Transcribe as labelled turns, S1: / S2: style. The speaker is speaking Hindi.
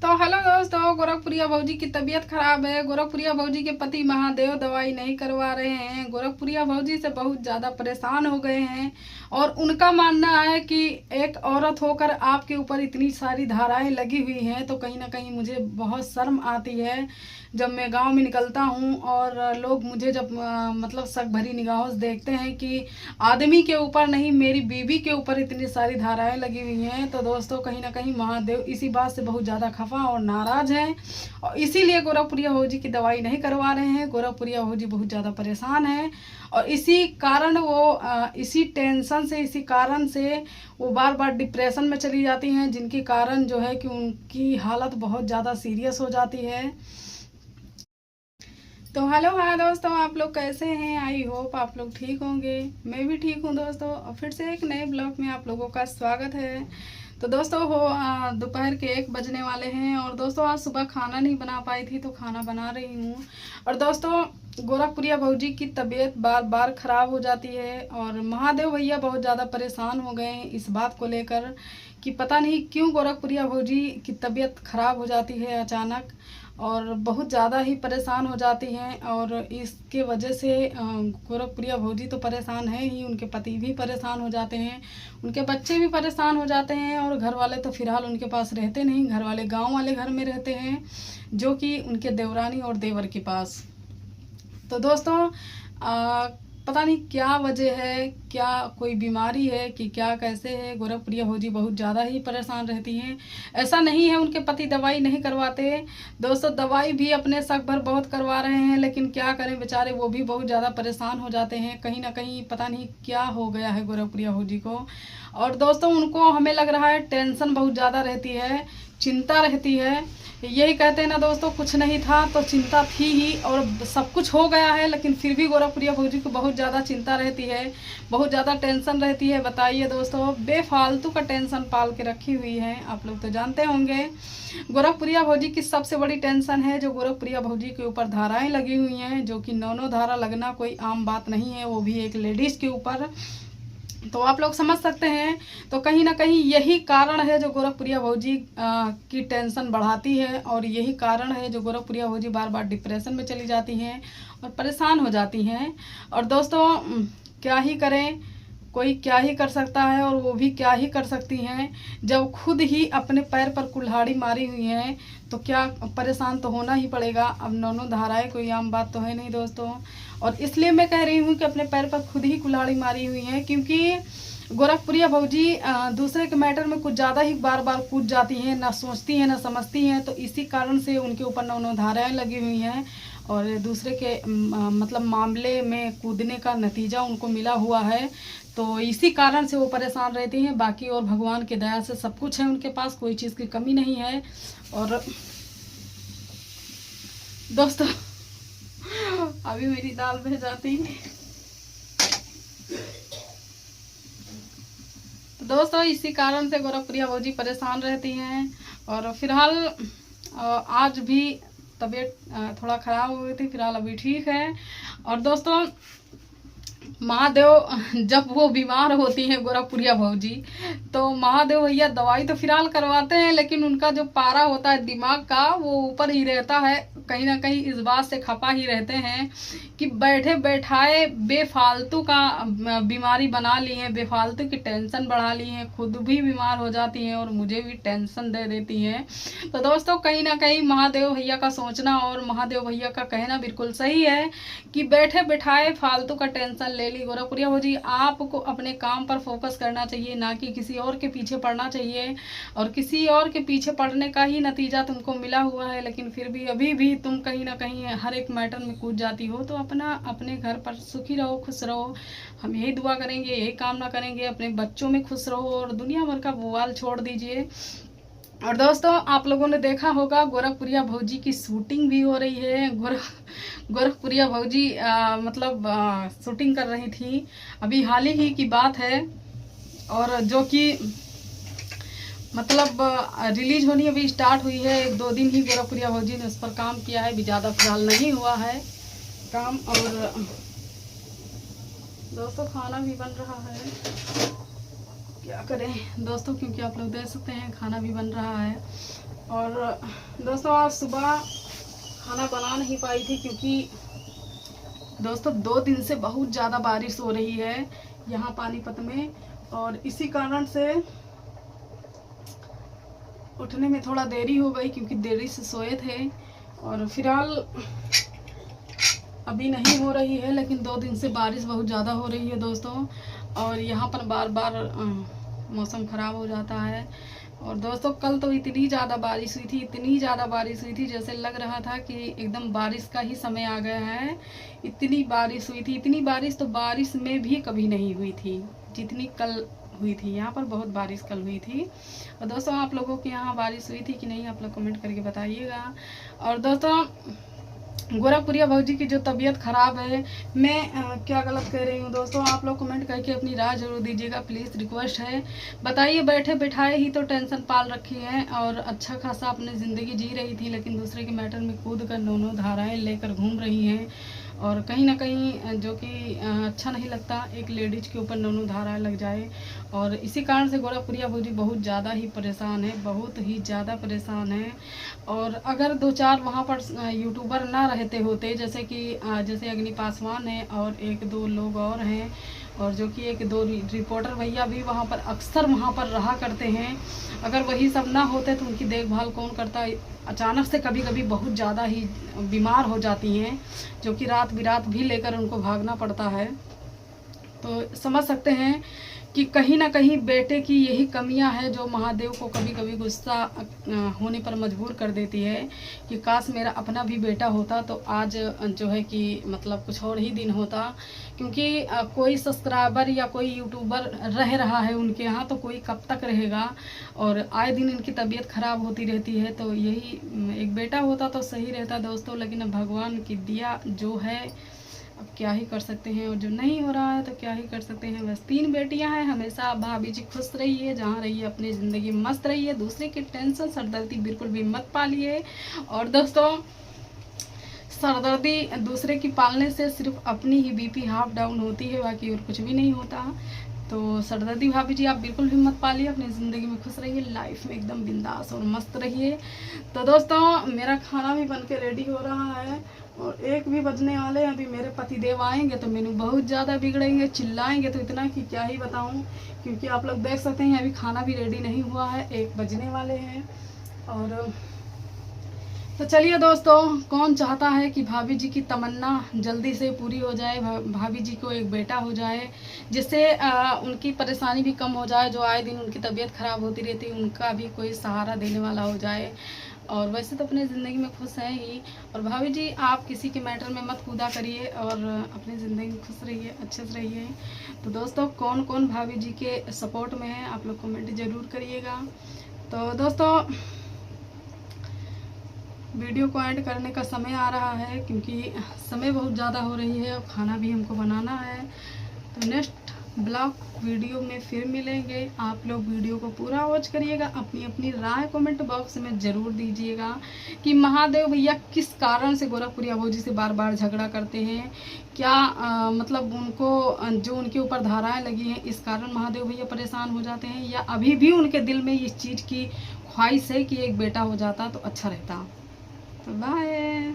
S1: तो हेलो दोस्तों, गोरखपुरिया भौजी की तबीयत खराब है। गोरखपुरिया भौजी के पति महादेव दवाई नहीं करवा रहे हैं। गोरखपुरिया भौजी से बहुत ज़्यादा परेशान हो गए हैं और उनका मानना है कि एक औरत होकर आपके ऊपर इतनी सारी धाराएं लगी हुई हैं तो कहीं ना कहीं मुझे बहुत शर्म आती है जब मैं गांव में निकलता हूं और लोग मुझे जब मतलब शक भरी निगाहों से देखते हैं कि आदमी के ऊपर नहीं, मेरी बीवी के ऊपर इतनी सारी धाराएं लगी हुई हैं। तो दोस्तों कहीं ना कहीं महादेव इसी बात से बहुत ज़्यादा खफा और नाराज़ हैं और इसीलिए गोरखपुरिया भौजी की दवाई नहीं करवा रहे हैं। गोरखपुरिया भौजी बहुत ज़्यादा परेशान है और इसी कारण वो इसी टेंशन से, इसी कारण से वो बार बार डिप्रेशन में चली जाती हैं, जिनके कारण जो है कि उनकी हालत बहुत ज़्यादा सीरियस हो जाती है। तो हेलो हाय दोस्तों, आप लोग कैसे हैं? आई होप आप लोग ठीक होंगे। मैं भी ठीक हूँ दोस्तों और फिर से एक नए ब्लॉग में आप लोगों का स्वागत है। तो दोस्तों दोपहर के 1 बजने वाले हैं और दोस्तों आज सुबह खाना नहीं बना पाई थी तो खाना बना रही हूँ। और दोस्तों गोरखपुरिया भौजी की तबीयत बार बार ख़राब हो जाती है और महादेव भैया बहुत ज़्यादा परेशान हो गए हैं इस बात को लेकर कि पता नहीं क्यों गोरखपुरिया भौजी की तबीयत ख़राब हो जाती है अचानक और बहुत ज़्यादा ही परेशान हो जाती हैं। और इसके वजह से गोरखपुरिया भौजी तो परेशान है ही, उनके पति भी परेशान हो जाते हैं, उनके बच्चे भी परेशान हो जाते हैं और घर वाले तो फ़िलहाल उनके पास रहते नहीं, घर वाले गांव वाले घर में रहते हैं जो कि उनके देवरानी और देवर के पास। तो दोस्तों पता नहीं क्या वजह है, क्या कोई बीमारी है कि क्या कैसे है, गोरखपुरिया भौजी बहुत ज़्यादा ही परेशान रहती हैं। ऐसा नहीं है उनके पति दवाई नहीं करवाते दोस्तों, दवाई भी अपने शक भर बहुत करवा रहे हैं, लेकिन क्या करें बेचारे, वो भी बहुत ज़्यादा परेशान हो जाते हैं। कहीं ना कहीं पता नहीं क्या हो गया है गोरखपुरिया भौजी को। और दोस्तों उनको हमें लग रहा है टेंशन बहुत ज़्यादा रहती है, चिंता रहती है। यही कहते हैं ना दोस्तों, कुछ नहीं था तो चिंता थी ही और सब कुछ हो गया है, लेकिन फिर भी गोरखपुरिया भौजी को बहुत ज़्यादा चिंता रहती है, बहुत ज़्यादा टेंशन रहती है। बताइए दोस्तों, बेफालतू का टेंशन पाल के रखी हुई है। आप लोग तो जानते होंगे गोरखपुरिया भौजी की सबसे बड़ी टेंशन है जो गोरखपुरिया भौजी के ऊपर धाराएं लगी हुई हैं, जो कि 9 धारा लगना कोई आम बात नहीं है, वो भी एक लेडीज़ के ऊपर। तो आप लोग समझ सकते हैं। तो कहीं ना कहीं यही कारण है जो गोरखपुरिया भौजी की टेंशन बढ़ाती है और यही कारण है जो गोरखपुरिया भौजी बार बार डिप्रेशन में चली जाती हैं और परेशान हो जाती हैं। और दोस्तों क्या ही करें, कोई क्या ही कर सकता है और वो भी क्या ही कर सकती हैं जब खुद ही अपने पैर पर कुल्हाड़ी मारी हुई हैं, तो क्या परेशान तो होना ही पड़ेगा। अब 9 धाराएं कोई आम बात तो है नहीं दोस्तों, और इसलिए मैं कह रही हूँ कि अपने पैर पर खुद ही कुल्हाड़ी मारी हुई हैं, क्योंकि गोरखपुरिया भौजी दूसरे के मैटर में कुछ ज़्यादा ही बार बार कूद जाती हैं, ना सोचती हैं ना समझती हैं। तो इसी कारण से उनके ऊपर 9 धाराएं लगी हुई हैं और दूसरे के मतलब मामले में कूदने का नतीजा उनको मिला हुआ है। तो इसी कारण से वो परेशान रहती हैं। बाकी और भगवान की दया से सब कुछ है उनके पास, कोई चीज़ की कमी नहीं है। और दोस्तों अभी मेरी दाल बह जाती है। तो दोस्तों इसी कारण से गोरखपुरिया भौजी परेशान रहती हैं और फिलहाल आज भी तबीयत थोड़ा ख़राब हो गई थी, फिलहाल अभी ठीक है। और दोस्तों महादेव जब वो बीमार होती हैं गोरखपुरिया भौजी, तो महादेव भैया दवाई तो फिलहाल करवाते हैं, लेकिन उनका जो पारा होता है दिमाग का वो ऊपर ही रहता है। कहीं ना कहीं इस बात से खपा ही रहते हैं कि बैठे बैठाए बेफालतू का बीमारी बना ली है, बेफालतू की टेंशन बढ़ा ली है, खुद भी बीमार हो जाती हैं और मुझे भी टेंशन दे देती हैं। तो दोस्तों कहीं ना कहीं महादेव भैया का सोचना और महादेव भैया का कहना बिल्कुल सही है कि बैठे बैठाए फालतू का टेंशन ले ली। गोरखपुरिया भौजी आपको अपने काम पर फोकस करना चाहिए, ना कि किसी और के पीछे पड़ना चाहिए। और किसी और के पीछे पड़ने का ही नतीजा तुमको मिला हुआ है, लेकिन फिर भी अभी भी तुम कहीं ना कहीं हर एक मैटर में कूद जाती हो। तो अपने घर पर सुखी रहो, खुश रहो, हम यही दुआ करेंगे, यही कामना करेंगे। अपने बच्चों में खुश रहो और दुनिया भर का बवाल छोड़ दीजिए। और दोस्तों आप लोगों ने देखा होगा गोरखपुरिया भौजी की शूटिंग भी हो रही है। गोरखपुरिया भौजी मतलब शूटिंग कर रही थी, अभी हाल ही की बात है, और जो कि मतलब रिलीज होनी अभी स्टार्ट हुई है। 1-2 दिन ही गोरखपुरिया भौजी ने उस पर काम किया है, अभी ज़्यादा फिलहाल नहीं हुआ है काम। और दोस्तों खाना भी बन रहा है, क्या करें दोस्तों, क्योंकि आप लोग देख सकते हैं खाना भी बन रहा है। और दोस्तों आज सुबह खाना बना नहीं पाई थी क्योंकि दोस्तों 2 दिन से बहुत ज़्यादा बारिश हो रही है यहाँ पानीपत में, और इसी कारण से उठने में थोड़ा देरी हो गई क्योंकि देरी से सोए थे। और फिलहाल अभी नहीं हो रही है, लेकिन 2 दिन से बारिश बहुत ज़्यादा हो रही है दोस्तों, और यहाँ पर बार बार मौसम ख़राब हो जाता है। और दोस्तों कल तो इतनी ज़्यादा बारिश हुई थी, इतनी ज़्यादा बारिश हुई थी, जैसे लग रहा था कि एकदम बारिश का ही समय आ गया है। इतनी बारिश हुई थी, इतनी बारिश तो बारिश में भी कभी नहीं हुई थी जितनी कल हुई थी। यहाँ पर बहुत बारिश कल हुई थी। और दोस्तों आप लोगों के यहाँ बारिश हुई थी कि नहीं, आप लोग कमेंट करके बताइएगा। और दोस्तों गोरखपुरिया भाजी की जो तबीयत ख़राब है, मैं क्या गलत कह रही हूँ दोस्तों, आप लोग कमेंट करके अपनी राय जरूर दीजिएगा, प्लीज़ रिक्वेस्ट है। बताइए, बैठे बैठाए ही तो टेंशन पाल रखी है और अच्छा खासा अपनी ज़िंदगी जी रही थी, लेकिन दूसरे के मैटर में कूद कर दोनों धाराएं लेकर घूम रही हैं। और कहीं ना कहीं जो कि अच्छा नहीं लगता एक लेडीज के ऊपर दोनों धाराएं लग जाए। और इसी कारण से गोरखपुरिया भाजी बहुत ज़्यादा ही परेशान है, बहुत ही ज़्यादा परेशान है। और अगर 2-4 वहाँ पर यूट्यूबर ना रहते होते, जैसे कि जैसे अग्नि पासवान है और 1-2 लोग और हैं, और जो कि 1-2 रिपोर्टर भैया भी वहाँ पर अक्सर वहाँ पर रहा करते हैं, अगर वही सब ना होते तो उनकी देखभाल कौन करता। अचानक से कभी कभी बहुत ज़्यादा ही बीमार हो जाती हैं, जो कि रात बिरात भी लेकर उनको भागना पड़ता है। तो समझ सकते हैं कि कहीं ना कहीं बेटे की यही कमियां हैं जो महादेव को कभी कभी गुस्सा होने पर मजबूर कर देती है कि काश मेरा अपना भी बेटा होता तो आज जो है कि मतलब कुछ और ही दिन होता। क्योंकि कोई सब्सक्राइबर या कोई यूट्यूबर रह रहा है उनके यहाँ, तो कोई कब तक रहेगा, और आए दिन इनकी तबीयत ख़राब होती रहती है। तो यही एक बेटा होता तो सही रहता दोस्तों, लेकिन अब भगवान की दिया जो है, अब क्या ही कर सकते हैं, और जो नहीं हो रहा है तो क्या ही कर सकते हैं। बस 3 बेटियां हैं, हमेशा भाभी जी खुश रहिए, जहाँ रहिए अपनी ज़िंदगी मस्त रहिए, दूसरे की टेंशन सरदर्दी बिल्कुल भी मत पालिए। और दोस्तों सरदर्दी दूसरे की पालने से सिर्फ अपनी ही बीपी हाफ डाउन होती है, बाकी और कुछ भी नहीं होता। तो सरदर्दी भाभी जी आप बिल्कुल भी मत पालिए, अपनी ज़िंदगी में खुश रहिए, लाइफ में एकदम बिंदास और मस्त रहिए। तो दोस्तों मेरा खाना भी बन के रेडी हो रहा है और 1 भी बजने वाले हैं। अभी मेरे पतिदेव आएंगे तो मेनू बहुत ज़्यादा बिगड़ेंगे, चिल्लाएंगे तो इतना कि क्या ही बताऊं, क्योंकि आप लोग देख सकते हैं अभी खाना भी रेडी नहीं हुआ है, 1 बजने वाले हैं। और तो चलिए दोस्तों, कौन चाहता है कि भाभी जी की तमन्ना जल्दी से पूरी हो जाए, भाभी जी को एक बेटा हो जाए, जिससे उनकी परेशानी भी कम हो जाए, जो आए दिन उनकी तबीयत ख़राब होती रहती है उनका भी कोई सहारा देने वाला हो जाए। और वैसे तो अपनी ज़िंदगी में खुश हैं ही। और भाभी जी आप किसी के मैटर में मत कूदा करिए और अपनी ज़िंदगी में खुश रहिए, अच्छे से रहिए। तो दोस्तों कौन कौन भाभी जी के सपोर्ट में है आप लोग कमेंट ज़रूर करिएगा। तो दोस्तों वीडियो को एंड करने का समय आ रहा है, क्योंकि समय बहुत ज़्यादा हो रही है और खाना भी हमको बनाना है। तो नेक्स्ट ब्लॉग वीडियो में फिर मिलेंगे। आप लोग वीडियो को पूरा वॉच करिएगा, अपनी अपनी राय कमेंट बॉक्स में ज़रूर दीजिएगा कि महादेव भैया किस कारण से गोरखपुरिया भाजी से बार बार झगड़ा करते हैं। क्या मतलब उनको जो उनके ऊपर धाराएं लगी हैं इस कारण महादेव भैया परेशान हो जाते हैं, या अभी भी उनके दिल में इस चीज़ की ख्वाहिश है कि एक बेटा हो जाता तो अच्छा रहता। तो बाय।